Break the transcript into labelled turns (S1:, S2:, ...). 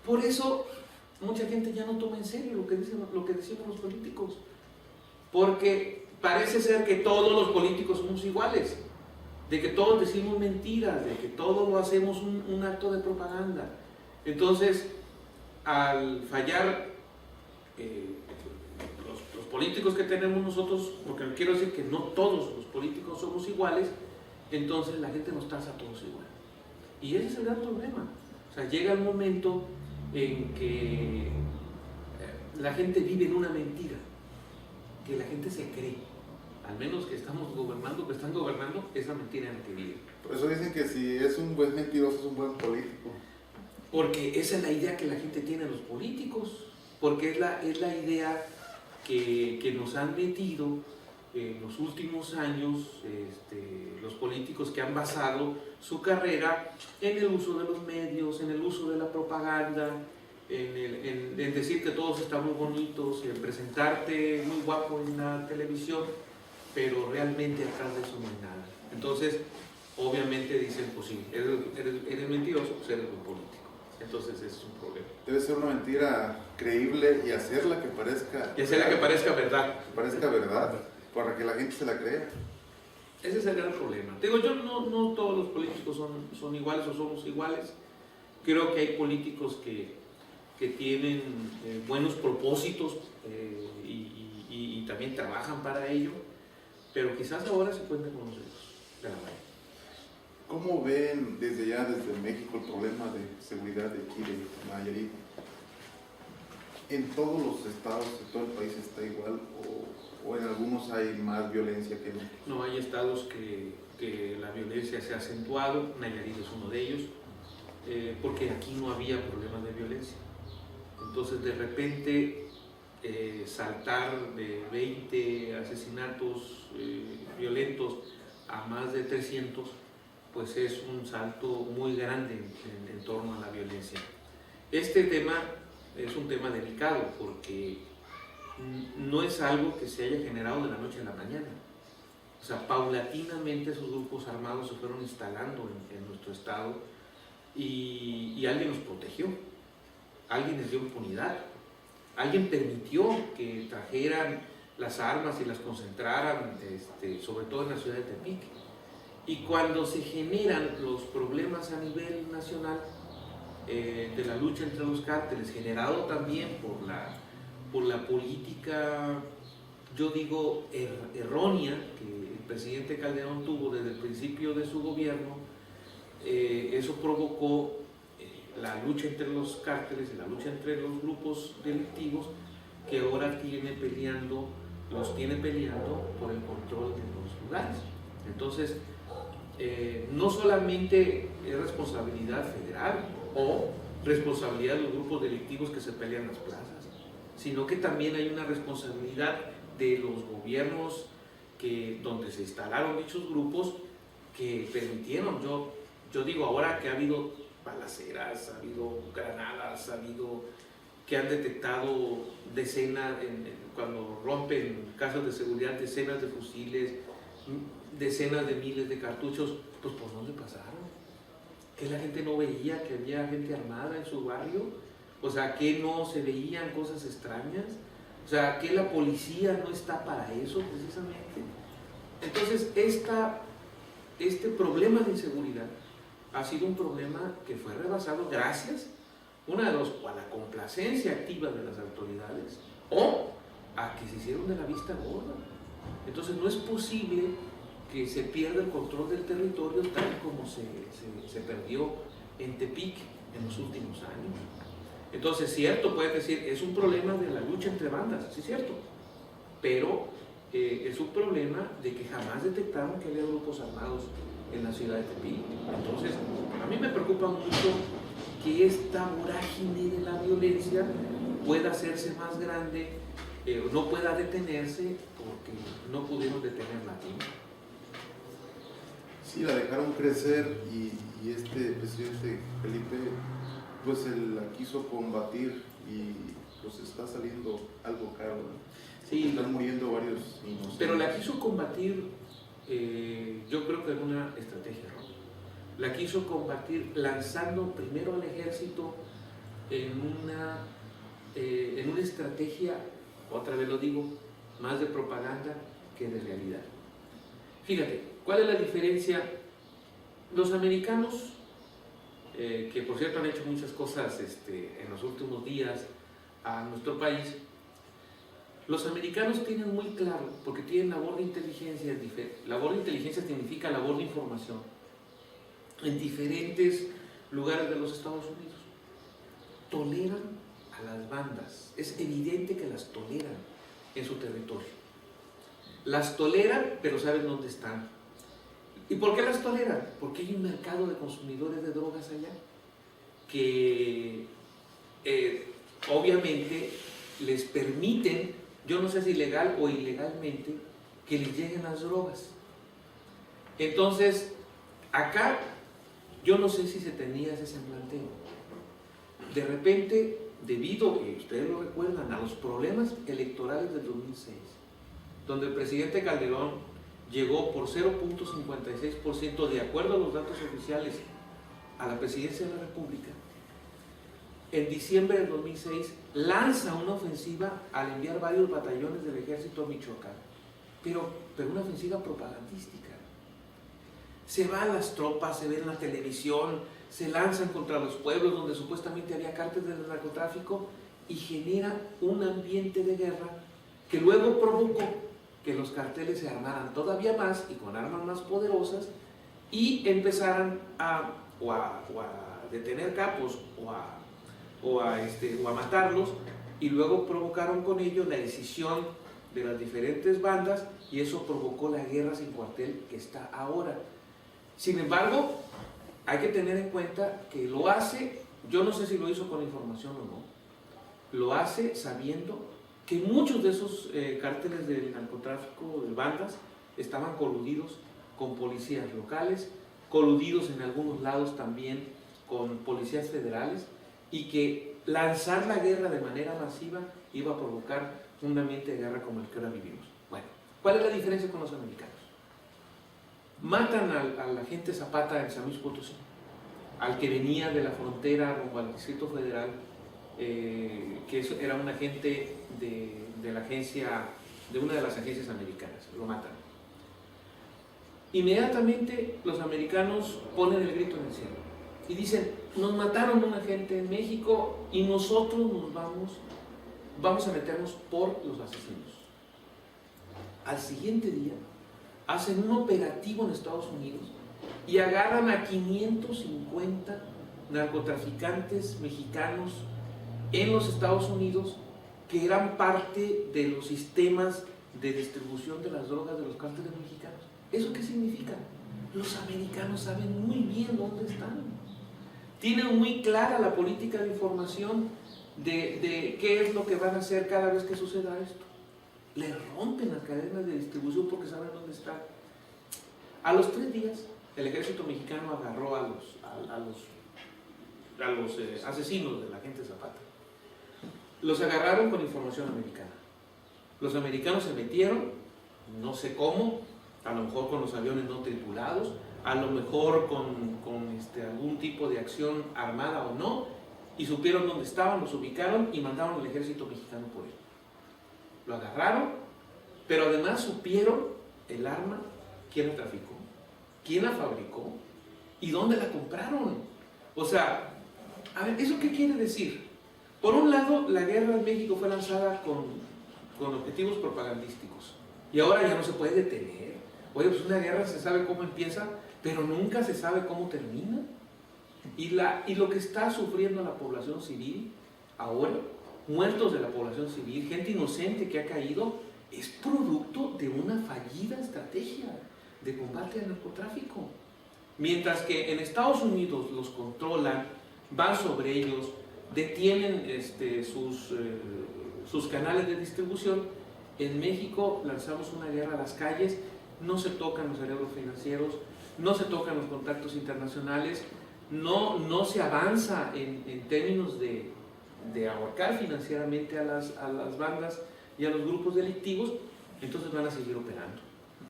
S1: Por eso mucha gente ya no toma en serio lo que decimos los políticos, porque parece ser que todos los políticos somos iguales, de que todos decimos mentiras, de que todos lo hacemos un acto de propaganda. Entonces, al fallar los políticos que tenemos nosotros, porque quiero decir que no todos los políticos somos iguales, entonces la gente nos trata a todos igual. Y ese es el gran problema. O sea, llega el momento en que la gente vive en una mentira, que la gente se cree, al menos que estamos gobernando, que están gobernando, esa mentira en la que viven.
S2: Por eso dicen que si es un buen mentiroso es un buen político.
S1: Porque esa es la idea que la gente tiene de los políticos, porque es la idea que nos han metido en los últimos años los políticos, que han basado su carrera en el uso de los medios, en el uso de la propaganda, en decir que todos estamos bonitos, en presentarte muy guapo en la televisión, pero realmente atrás de eso no hay nada. Entonces, obviamente dicen, pues sí, eres mentiroso, pues eres un político. Entonces ese es un problema.
S2: Debe ser una mentira creíble y hacerla que parezca...
S1: Y hacerla que parezca verdad.
S2: Que parezca verdad, para que la gente se la crea.
S1: Ese es el gran problema. Digo, yo no todos los políticos son iguales o somos iguales. Creo que hay políticos que tienen buenos propósitos y también trabajan para ello, pero quizás ahora se cuenten con los dedos de la mano.
S2: ¿Cómo ven desde México el problema de seguridad de aquí de Nayarit? ¿En todos los estados, en todo el país está igual o en algunos hay más violencia que en otros?
S1: No, hay estados que la violencia se ha acentuado, Nayarit es uno de ellos, porque aquí no había problemas de violencia. Entonces de repente saltar de 20 asesinatos violentos a más de 300, pues es un salto muy grande en torno a la violencia. Este tema es un tema delicado porque no es algo que se haya generado de la noche a la mañana. O sea, paulatinamente esos grupos armados se fueron instalando en nuestro estado y alguien los protegió, alguien les dio impunidad, alguien permitió que trajeran las armas y las concentraran, sobre todo en la ciudad de Tepic. Y cuando se generan los problemas a nivel nacional de la lucha entre los cárteles, generado también por la política, yo digo, errónea que el presidente Calderón tuvo desde el principio de su gobierno, eso provocó la lucha entre los cárteles y la lucha entre los grupos delictivos que ahora los tiene peleando por el control de los lugares. Entonces, no solamente es responsabilidad federal o responsabilidad de los grupos delictivos que se pelean en las plazas, sino que también hay una responsabilidad de los gobiernos donde se instalaron dichos grupos que permitieron, yo digo ahora que ha habido balaceras, ha habido granadas, que han detectado cuando rompen casas de seguridad, decenas de fusiles, decenas de miles de cartuchos, pues ¿por dónde pasaron? Que la gente no veía que había gente armada en su barrio, o sea, que no se veían cosas extrañas, o sea, que la policía no está para eso precisamente. Entonces, este problema de inseguridad ha sido un problema que fue rebasado gracias, una de dos, o a la complacencia activa de las autoridades o a que se hicieron de la vista gorda. Entonces no es posible que se pierda el control del territorio tal como se perdió en Tepic en los últimos años. Entonces, cierto, puedes decir, es un problema de la lucha entre bandas, sí es cierto, pero es un problema de que jamás detectaron que había grupos armados en la ciudad de Tepic. Entonces, a mí me preocupa mucho que esta vorágine de la violencia pueda hacerse más grande, no pueda detenerse porque no pudieron detenerla aquí.
S2: Sí, la dejaron crecer y este presidente Felipe pues la quiso combatir y pues está saliendo algo caro, ¿no?
S1: Sí,
S2: están muriendo varios inocentes.
S1: Pero la quiso combatir, yo creo que es una estrategia, ¿no? La quiso combatir lanzando primero al ejército en una estrategia, otra vez lo digo, más de propaganda que de realidad. Fíjate, ¿cuál es la diferencia? Los americanos, que por cierto han hecho muchas cosas en los últimos días a nuestro país, los americanos tienen muy claro, porque tienen labor de inteligencia, labor de inteligencia significa labor de información, en diferentes lugares de los Estados Unidos. Toleran a las bandas, es evidente que las toleran en su territorio. Las toleran, pero saben dónde están. ¿Y por qué las toleran? Porque hay un mercado de consumidores de drogas allá que obviamente les permiten, yo no sé si legal o ilegalmente, que les lleguen las drogas. Entonces, acá yo no sé si se tenía ese semblante. De repente, debido, y ustedes lo recuerdan, a los problemas electorales del 2006, donde el presidente Calderón llegó por 0.56%, de acuerdo a los datos oficiales, a la presidencia de la República, en diciembre del 2006 lanza una ofensiva al enviar varios batallones del ejército a Michoacán, pero una ofensiva propagandística. Se van las tropas, se ven en la televisión, se lanzan contra los pueblos donde supuestamente había cárteles del narcotráfico y genera un ambiente de guerra que luego provocó que los carteles se armaran todavía más y con armas más poderosas y empezaran a detener capos o a matarlos, y luego provocaron con ello la decisión de las diferentes bandas, y eso provocó la guerra sin cuartel que está ahora. Sin embargo, hay que tener en cuenta que lo hace, yo no sé si lo hizo con información o no, lo hace sabiendo que muchos de esos cárteles del narcotráfico, de bandas, estaban coludidos con policías locales, coludidos en algunos lados también con policías federales, y que lanzar la guerra de manera masiva iba a provocar un ambiente de guerra como el que ahora vivimos. Bueno, ¿cuál es la diferencia con los americanos? Matan al agente Zapata en San Luis Potosí, al que venía de la frontera rumbo al Distrito Federal, que era un agente de la agencia, de una de las agencias americanas. Lo matan. Inmediatamente los americanos ponen el grito en el cielo y dicen: nos mataron a un agente en México y nosotros nos vamos a meternos por los asesinos. Al siguiente día hacen un operativo en Estados Unidos y agarran a 550 narcotraficantes mexicanos en los Estados Unidos que eran parte de los sistemas de distribución de las drogas de los cárteles mexicanos. ¿Eso qué significa? Los americanos saben muy bien dónde están. Tienen muy clara la política de información de qué es lo que van a hacer cada vez que suceda esto. Le rompen las cadenas de distribución porque saben dónde están. A los 3 días, el ejército mexicano agarró a los asesinos de la agente Zapata. Los agarraron con información americana. Los americanos se metieron, no sé cómo, a lo mejor con los aviones no tripulados, a lo mejor con algún tipo de acción armada o no, y supieron dónde estaban, los ubicaron y mandaron al ejército mexicano por él. Lo agarraron, pero además supieron el arma, quién la traficó, quién la fabricó y dónde la compraron. O sea, a ver, ¿eso qué quiere decir? Por un lado, la guerra en México fue lanzada con objetivos propagandísticos y ahora ya no se puede detener. Oye, pues una guerra se sabe cómo empieza, pero nunca se sabe cómo termina. Y lo que está sufriendo la población civil ahora, muertos de la población civil, gente inocente que ha caído, es producto de una fallida estrategia de combate al narcotráfico. Mientras que en Estados Unidos los controlan, van sobre ellos, detienen sus canales de distribución, en México lanzamos una guerra a las calles, no se tocan los cerebros financieros, no se tocan los contactos internacionales, no se avanza en términos de ahorcar financieramente a las bandas y a los grupos delictivos, entonces van a seguir operando.